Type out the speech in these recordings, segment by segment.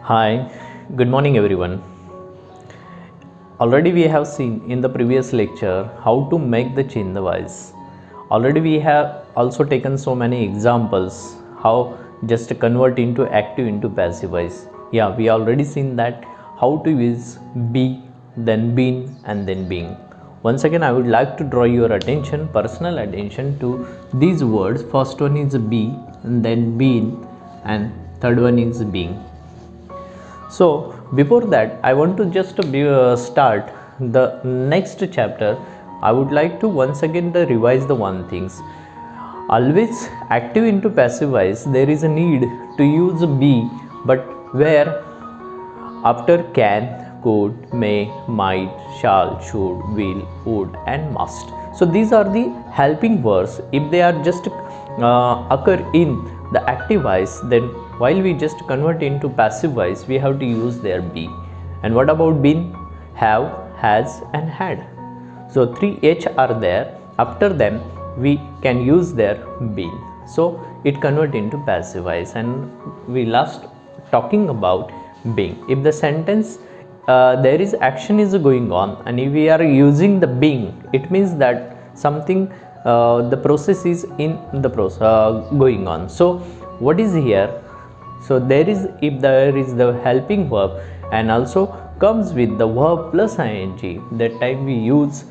Hi, good morning everyone. Already we have seen in the previous lecture how to make the Chinda voice. Already we have also taken so many examples how just convert into active into passive voice. Yeah, we already seen that how to use be, then been and then being. Once again I would like to draw your attention, personal attention to these words. First one is be and then been and third one is being. So before that I want to just start the next chapter. I would like to once again revise the one things. Always active into passive voice there is a need to use be, but where? After can, could, may, might, shall, should, will, would and must. So these are the helping verbs. If they are just occur in the active voice, then while we just convert into passive voice we have to use their be. And what about been? Have, has and had. So 3h are there. After them we can use their been. So it convert into passive voice. And we last talking about being. If the sentence there is action is going on and if we are using the being, it means that something the process is in the process going on. So what is here? So there is, if there is the helping verb and also comes with the verb plus ing, that time we use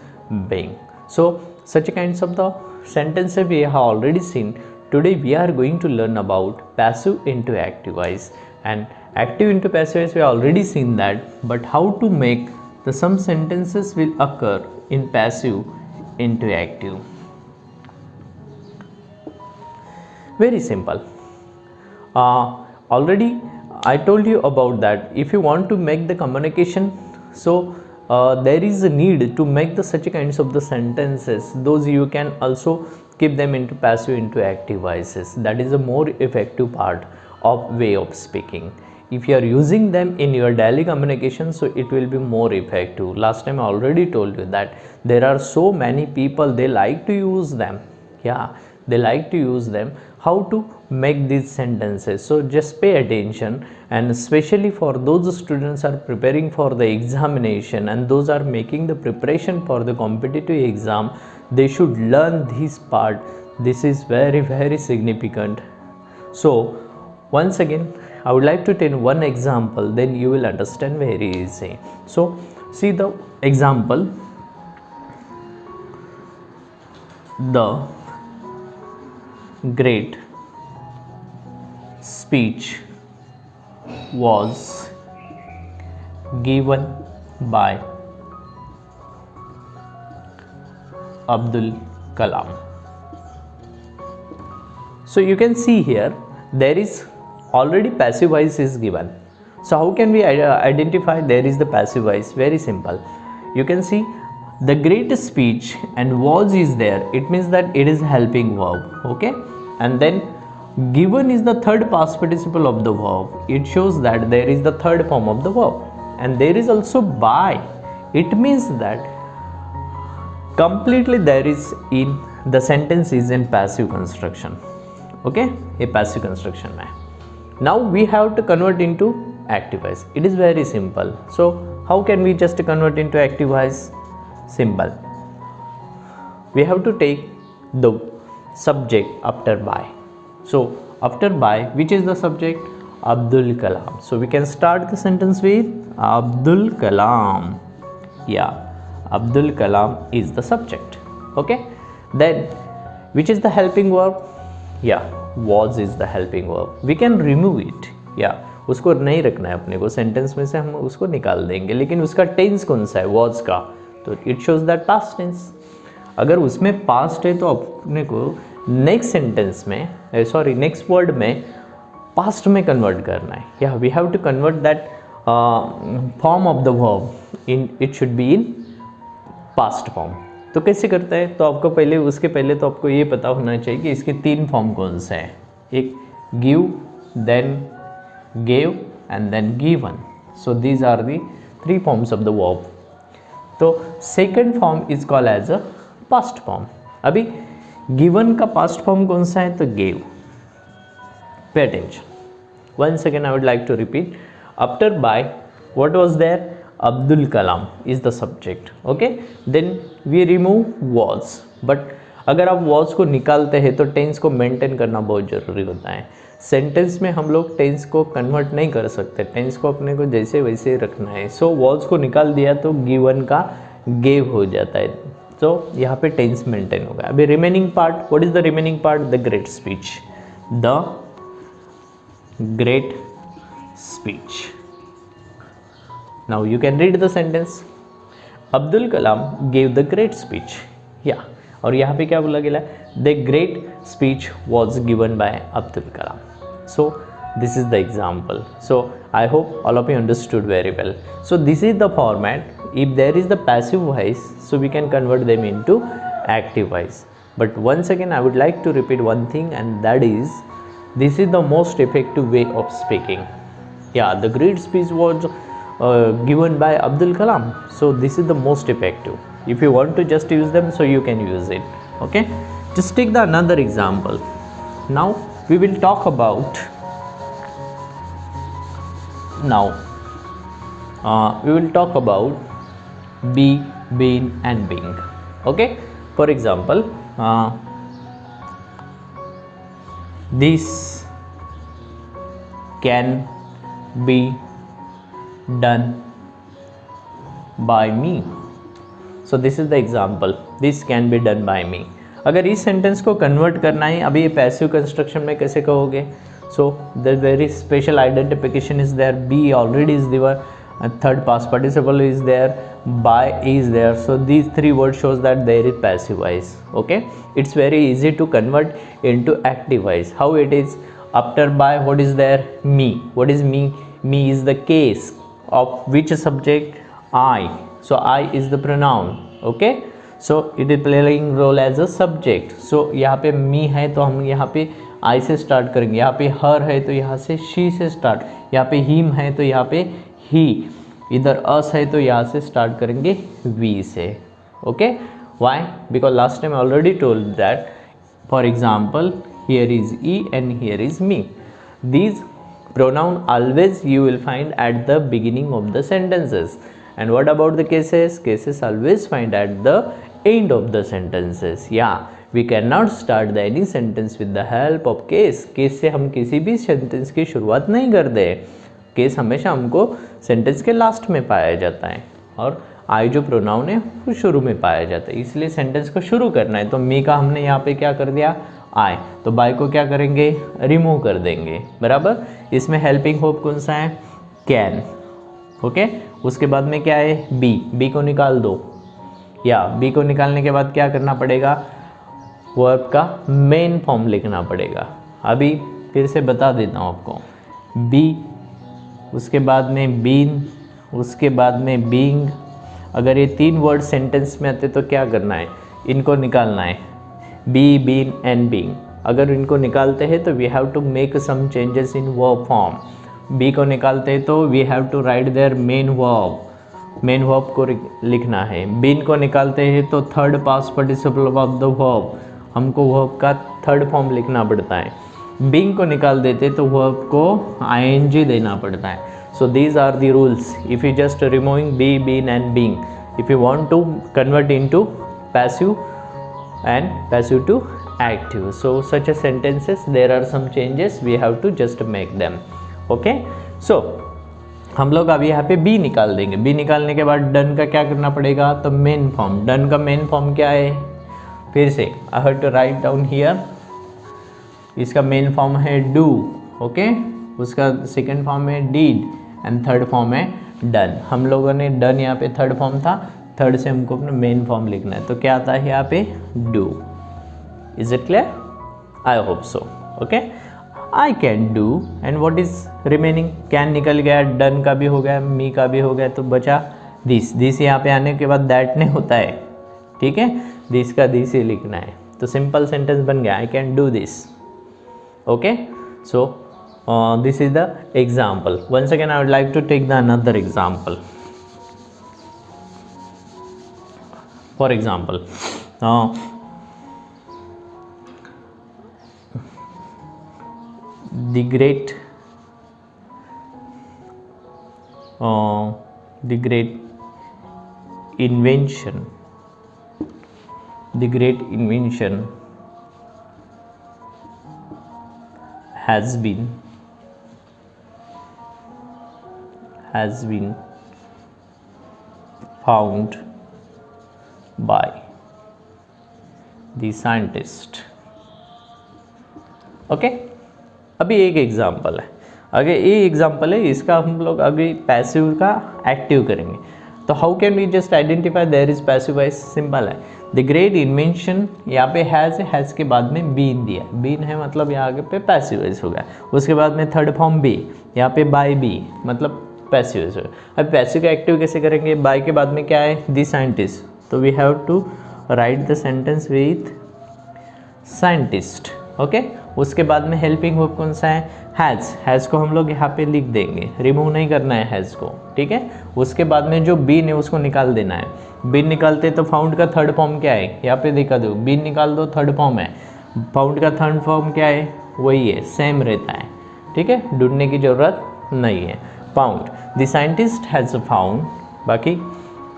being. So such kinds of the sentences we have already seen. Today we are going to learn about passive into active voice. And active into passive voice we have already seen that, but how to make the some sentences will occur in passive into active. Very simple. Already I told you about that. If you want to make the communication, so there is a need to make the such kinds of the sentences. Those you can also keep them into passive into active voices. That is a more effective part of way of speaking. If you are using them in your daily communication, so it will be more effective. Last time I already told you that there are so many people, they like to use them. Yeah, they like to use them. How to make these sentences? So just pay attention, and especially for those students are preparing for the examination and those are making the preparation for the competitive exam, they should learn this part. This is very significant. So once again I would like to take one example, then you will understand very easy. So see the example. The great speech was given by Abdul Kalam. So you can see here there is already passive voice is given. So how can we identify there is the passive voice? Very simple. You can see the great speech and was is there. It means that it is helping verb. Okay, and then given is the third past participle of the verb. It shows that there is the third form of the verb. And there is also by. It means that completely there is in the sentence is in passive construction. Okay, a passive construction. Now we have to convert into active voice. It is very simple. So how can we just convert into active voice? Simple. We have to take the subject after by. So after by, which is the subject? Abdul Kalam. So we can start the sentence with Abdul Kalam. Yeah, Abdul Kalam is the subject. Okay, then which is the helping verb? Yeah, was is the helping verb. We can remove it. Yeah, उसको नहीं रखना है अपने को, sentence में से हम उसको निकाल देंगे, लेकिन उसका टेंस कौन सा है? was का, तो it shows that past tense. अगर उसमें पास्ट है तो अपने को नेक्स्ट सेंटेंस में नेक्स्ट वर्ड में पास्ट में कन्वर्ट करना है. या we have to convert that form of the verb in, it should be in past form. तो कैसे करता है? तो आपको पहले उसके पहले तो आपको ये पता होना चाहिए कि इसके तीन फॉर्म कौन से हैं. एक give, then gave and then given. So these are the three forms of the verb. तो second form is called as a past form. अभी गिवन का पास्ट फॉर्म कौन सा है? तो gave. Pay attention. Once again I would like to repeat, After by, what was there? Abdul Kalam is the subject. Okay, then we remove was. But अगर आप was को निकालते हैं तो टेंस को मेंटेन करना बहुत ज़रूरी होता है. सेंटेंस में हम लोग टेंस को कन्वर्ट नहीं कर सकते, टेंस को अपने को जैसे वैसे रखना है. सो was को निकाल दिया तो गिवन का गेव हो जाता है. तो यहाँ पे टेंस मेंटेन होगा. अभी remaining part, what is the remaining part? The great speech. The great speech. Now you can read the sentence. Abdul Kalam gave the great speech. Yeah. और यहाँ पे क्या बोला गया? The great speech was given by Abdul Kalam. So this is the example. So I hope all of you understood very well. So this is the format. If there is the passive voice, so we can convert them into active voice. But once again I would like to repeat one thing, and that is, this is the most effective way of speaking. Yeah, the great speech was given by Abdul Kalam. So this is the most effective. If you want to just use them, so you can use it. Okay, just take the another example. Now we will talk about be, been and being. Okay, for example, this can be done by me. So this is the example. This can be done by me. अगर इस sentence को convert करना है, अभी ये passive construction में कैसे कहोगे? So the very special identification is there. Be already is there, third past participle is there, by is there. So these three word shows that there is passive voice. Okay, it's very easy to convert into active voice. How it is? After by what is there? Me. What is me? Me is the case of which subject? I. So I is the pronoun. Okay, so it is playing role as a subject. So यहाँ पे me है तो हम यहाँ पे I से start करेंगे. यहाँ पे her है तो यहाँ से she से start. यहाँ पे him है तो यहाँ पे he. इधर us है तो यहाँ से start करेंगे we से. Okay, why? Because last time I already told that. For example, here is he and here is me. These pronoun always you will find at the beginning of the sentences. And what about the cases? Cases always find at the end of the sentences. Yeah, we cannot start the any sentence with the help of case. Case से हम किसी भी sentence की शुरुआत नहीं करते. Case हमेशा हमको सेंटेंस के लास्ट में पाया जाता है, और आई जो प्रोनाउन है वो शुरू में पाया जाता है. इसलिए सेंटेंस को शुरू करना है तो मी का हमने यहाँ पे क्या कर दिया? आई. तो बाय को क्या करेंगे? रिमूव कर देंगे. बराबर. इसमें हेल्पिंग होप कौन सा है? कैन. ओके, उसके बाद में क्या है? बी. बी को निकाल दो. या बी को निकालने के बाद क्या करना पड़ेगा? वर्ब का मेन फॉर्म लिखना पड़ेगा. अभी फिर से बता देता हूँ आपको. बी, उसके बाद में बीन, उसके बाद में बीइंग. अगर ये तीन वर्ड सेंटेंस में आते तो क्या करना है? इनको निकालना है. Be, been and being. अगर इनको निकालते हैं तो we have to make some changes in verb form. Be को निकालते हैं तो we have to write their main verb. Main verb को लिखना है. बीन को निकालते हैं तो third past participle of the verb, हमको वर्ब का थर्ड फॉर्म लिखना पड़ता है. बीइंग को निकाल देते तो वर्ब को आईएनजी देना पड़ता है. So these are the rules. If you just removing be, been and being, if you want to convert into passive and passive to active, so such a sentences there are some changes we have to just make them. Okay, so हम लोग अभी यहाँ पे B निकाल देंगे. B निकालने के बाद डन का क्या करना पड़ेगा? तो मेन फॉर्म. डन का मेन फॉर्म क्या है? फिर से I have to write down here. इसका मेन फॉर्म है डू. ओके, उसका सेकेंड फॉर्म है डीड एंड थर्ड फॉर्म है डन. हम लोगों ने डन यहाँ पे थर्ड फॉर्म था, थर्ड से हमको अपना मेन फॉर्म लिखना है. तो क्या आता है यहाँ पे? Do. Is it clear? I hope so. Okay, I can do and what is remaining? Can निकल गया, डन का भी हो गया, मी का भी हो गया, तो बचा दिस. दिस यहाँ पे आने के बाद दैट नहीं होता है. ठीक है, दिस का दिस ही लिखना है. तो सिंपल सेंटेंस बन गया, I can do this. Okay, so this is the example. Once again I would like to take the another example. For example, the great the great invention has been found by the scientist. Okay अभी एक example है, अगर ये example है, इसका हम लोग अभी पैसिव का एक्टिव करेंगे. तो how can we just identify there is passive voice? Simple है. द ग्रेट इन्वेंशन, यहाँ पे हैज़ के बाद में बीन दिया, बीन है मतलब यहाँ पे पैसिव वॉइस हो गया. उसके बाद में थर्ड फॉर्म बी, यहाँ पे बाय बी मतलब पैसिव वॉइस हो गया. अब पैसिव का एक्टिव कैसे करेंगे? बाय के बाद में क्या है? The scientist. तो we have to write the sentence with scientist. Okay उसके बाद में हेल्पिंग वर्ब कौन सा है? हैज़ को हम लोग यहाँ पे लिख देंगे, रिमूव नहीं करना है हैज़ को. ठीक है. उसके बाद में जो बीन है उसको निकाल देना है. बीन निकालते तो फाउंड का थर्ड फॉर्म क्या है? यहाँ पे दिखा दो, बीन निकाल दो, थर्ड फॉर्म है. फाउंड का थर्ड फॉर्म क्या है? वही है, सेम रहता है. ठीक है, ढूंढने की ज़रूरत नहीं है. Found, the scientist has found. बाकी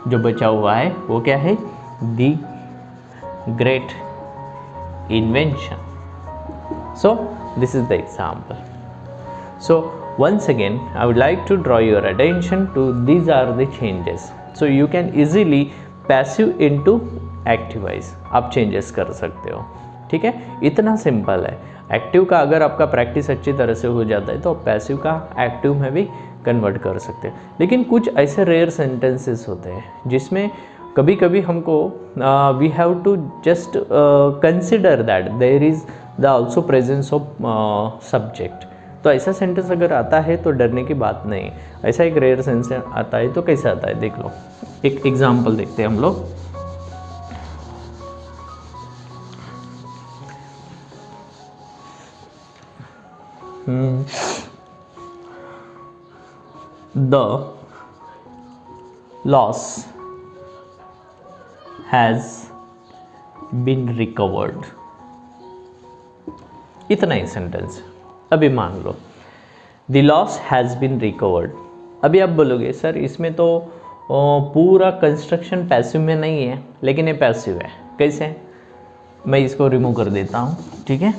जो बचा हुआ है वो क्या है? The great invention. So this is the example. So once again I would like to draw your attention to these are the changes. So you can easily passive into active voice आप changes कर सकते हो. ठीक है, इतना simple है. Active का अगर आपका प्रैक्टिस अच्छी तरह से हो जाता है तो आप पैसिव का एक्टिव में भी कन्वर्ट कर सकते हैं. लेकिन कुछ ऐसे रेयर सेंटेंसेस होते हैं जिसमें कभी कभी हमको we have to just consider that there is the also presence of subject. तो ऐसा सेंटेंस अगर आता है तो डरने की बात नहीं. ऐसा एक रेयर सेंटेंस आता है तो कैसे आता है देख लो. एक एग्जांपल देखते हैं हम लोग. The loss has been recovered. इतना ही सेंटेंस. अभी मान लो the loss has been recovered. अभी आप बोलोगे सर इसमें तो पूरा कंस्ट्रक्शन पैसिव में नहीं है, लेकिन ये पैसिव है. कैसे? मैं इसको रिमूव कर देता हूँ. ठीक है,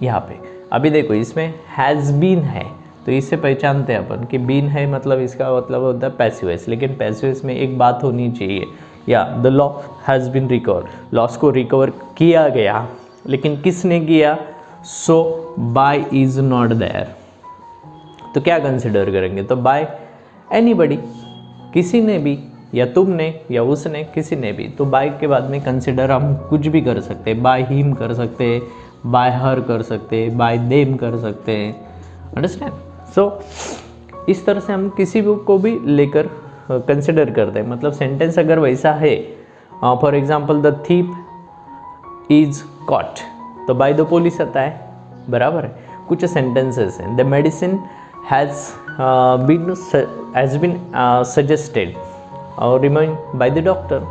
यहाँ पे अभी देखो इसमें हैज़ बीन है तो इससे पहचानते हैं अपन कि बीन है मतलब इसका मतलब होता है पैसिव वॉइस. लेकिन पैसिव वॉइस में एक बात होनी चाहिए, या the law has been recover, loss को रिकवर किया गया, लेकिन किसने किया? So by is not there. तो क्या कंसिडर करेंगे? तो बाय एनीबडी, किसी ने भी, या तुमने या उसने, किसी ने भी. तो बाय के बाद में कंसिडर हम कुछ भी कर सकते हैं. बाय हिम कर सकते हैं, बाय हर कर सकते हैं, बाय देम कर सकते हैं. अंडरस्टैंड? सो इस तरह से हम किसी को भी लेकर कंसिडर करते हैं. मतलब सेंटेंस अगर वैसा है, for example the thief is caught, तो बाय द पुलिस आता है. बराबर है. कुछ सेंटेंसेस हैं. The medicine has been suggested और remind by the doctor.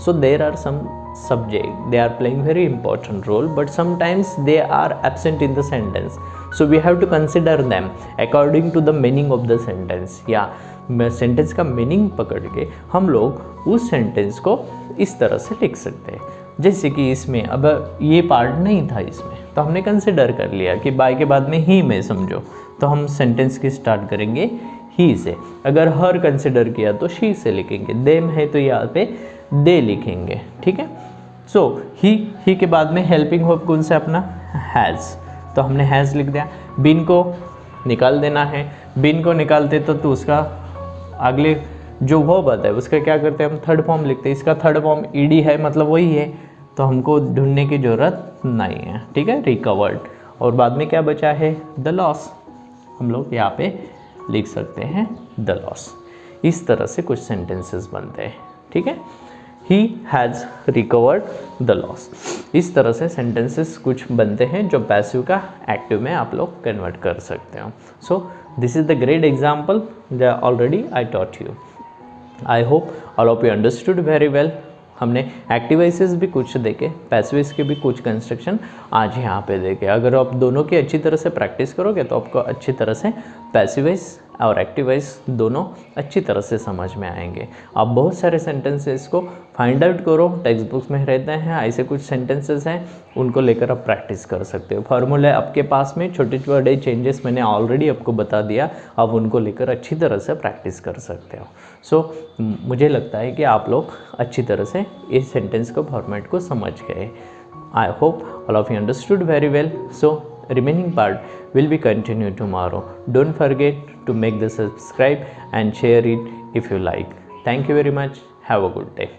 So there are some subject, they are playing very important role, but sometimes they are absent in the sentence, so we have to consider them according to the meaning of the sentence. या sentence का meaning पकड़ के हम लोग उस sentence को इस तरह से लिख सकते हैं. जैसे कि इसमें अब ये पार्ट नहीं था इसमें, तो हमने कंसिडर कर लिया कि बाय के बाद में ही में समझो, तो हम सेंटेंस की स्टार्ट करेंगे ही से. अगर हर कंसिडर किया तो शी से लिखेंगे. देम है तो यहाँ पे दे लिखेंगे. ठीक है. सो ही के बाद में हेल्पिंग वर्ब कौन सा अपना? हैज़. तो हमने हैज़ लिख दिया. बीन को निकाल देना है. बीन को निकालते तो उसका अगले जो वर्ब आता है उसका क्या करते हैं हम? थर्ड फॉर्म लिखते हैं. इसका थर्ड फॉर्म ईडी है मतलब वही है, तो हमको ढूंढने की ज़रूरत नहीं है. ठीक है, रिकवर्ड. और बाद में क्या बचा है? The loss. हम लोग यहाँ पे लिख सकते हैं द लॉस. इस तरह से कुछ सेंटेंसेस बनते हैं. ठीक है, he has recovered the loss. इस तरह से सेंटेंसेस कुछ बनते हैं जो पैसिव का एक्टिव में आप लोग कन्वर्ट कर सकते हो. सो this is the great example that already I taught you. I hope all of you understood very well. हमने एक्टिव वॉइसेस भी कुछ देखे, पैसिव वॉइस के भी कुछ कंस्ट्रक्शन आज यहाँ पे देखे. अगर आप दोनों की अच्छी तरह से प्रैक्टिस करोगे तो आपको अच्छी तरह से पैसिव वॉइस, और एक्टिव वॉइस दोनों अच्छी तरह से समझ में आएंगे। आप बहुत सारे सेंटेंसेस को फाइंड आउट करो, टेक्स्ट बुक्स में रहते हैं ऐसे कुछ सेंटेंसेस हैं, उनको लेकर आप प्रैक्टिस कर सकते हो। फार्मूला आपके पास में, छोटे छोटे चेंजेस मैंने ऑलरेडी आपको बता दिया, आप उनको लेकर अच्छी तरह से प्रैक्टिस कर सकते हो। सो मुझे लगता है कि आप लोग अच्छी तरह से इस सेंटेंस को फॉर्मेट को समझ गए। I hope all of you understood very well. So remaining part will be continued tomorrow. Don't forget to make the subscribe and share it if you like. Thank you very much. Have a good day.